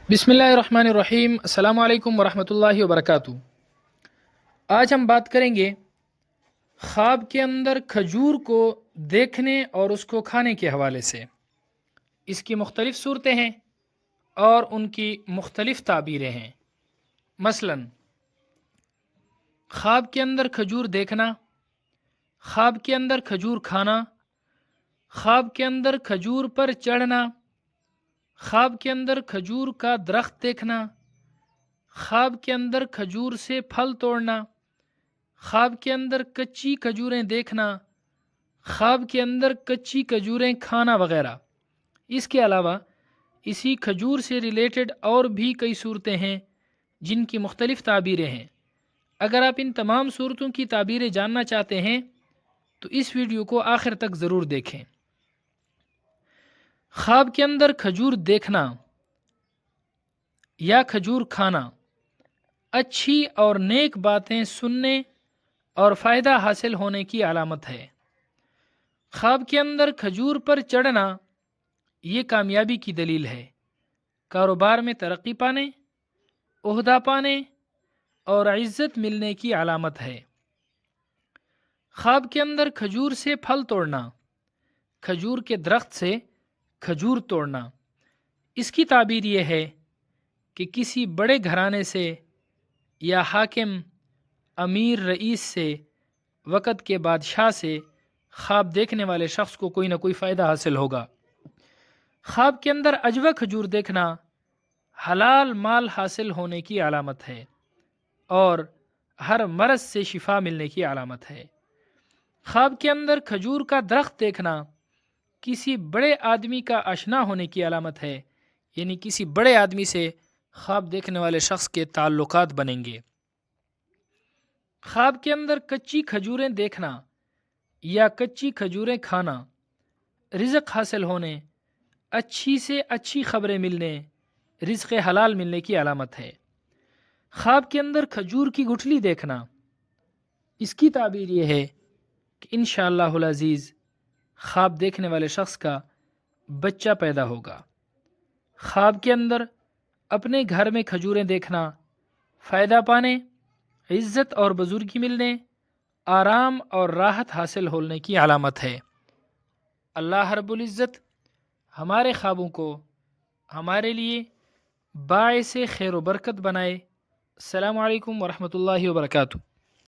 بسم اللہ الرحمن الرحیم۔ السلام علیکم ورحمۃ اللہ وبرکاتہ۔ آج ہم بات کریں گے خواب کے اندر کھجور کو دیکھنے اور اس کو کھانے کے حوالے سے۔ اس کی مختلف صورتیں ہیں اور ان کی مختلف تعبیریں ہیں۔ مثلا خواب کے اندر کھجور دیکھنا، خواب کے اندر کھجور کھانا، خواب کے اندر کھجور پر چڑھنا، خواب کے اندر کھجور کا درخت دیکھنا، خواب کے اندر کھجور سے پھل توڑنا، خواب کے اندر کچی کھجوریں دیکھنا، خواب کے اندر کچی کھجوریں کھانا وغیرہ۔ اس کے علاوہ اسی کھجور سے ریلیٹڈ اور بھی کئی صورتیں ہیں جن کی مختلف تعبیریں ہیں۔ اگر آپ ان تمام صورتوں کی تعبیریں جاننا چاہتے ہیں تو اس ویڈیو کو آخر تک ضرور دیکھیں۔ خواب کے اندر کھجور دیکھنا یا کھجور کھانا اچھی اور نیک باتیں سننے اور فائدہ حاصل ہونے کی علامت ہے۔ خواب کے اندر کھجور پر چڑھنا یہ کامیابی کی دلیل ہے، کاروبار میں ترقی پانے، عہدہ پانے اور عزت ملنے کی علامت ہے۔ خواب کے اندر کھجور سے پھل توڑنا، کھجور کے درخت سے کھجور توڑنا، اس کی تعبیر یہ ہے کہ کسی بڑے گھرانے سے یا حاکم، امیر، رئیس سے، وقت کے بادشاہ سے خواب دیکھنے والے شخص کو کوئی نہ کوئی فائدہ حاصل ہوگا۔ خواب کے اندر عجوہ کھجور دیکھنا حلال مال حاصل ہونے کی علامت ہے اور ہر مرض سے شفا ملنے کی علامت ہے۔ خواب کے اندر کھجور کا درخت دیکھنا کسی بڑے آدمی کا آشنا ہونے کی علامت ہے، یعنی کسی بڑے آدمی سے خواب دیکھنے والے شخص کے تعلقات بنیں گے۔ خواب کے اندر کچی کھجوریں دیکھنا یا کچی کھجوریں کھانا رزق حاصل ہونے، اچھی سے اچھی خبریں ملنے، رزق حلال ملنے کی علامت ہے۔ خواب کے اندر کھجور کی گٹھلی دیکھنا، اس کی تعبیر یہ ہے کہ انشاءاللہ العزیز خواب دیکھنے والے شخص کا بچہ پیدا ہوگا۔ خواب کے اندر اپنے گھر میں کھجوریں دیکھنا فائدہ پانے، عزت اور بزرگی ملنے، آرام اور راحت حاصل ہونے کی علامت ہے۔ اللہ رب العزت ہمارے خوابوں کو ہمارے لیے باعث خیر و برکت بنائے۔ السلام علیکم ورحمۃ اللہ وبرکاتہ۔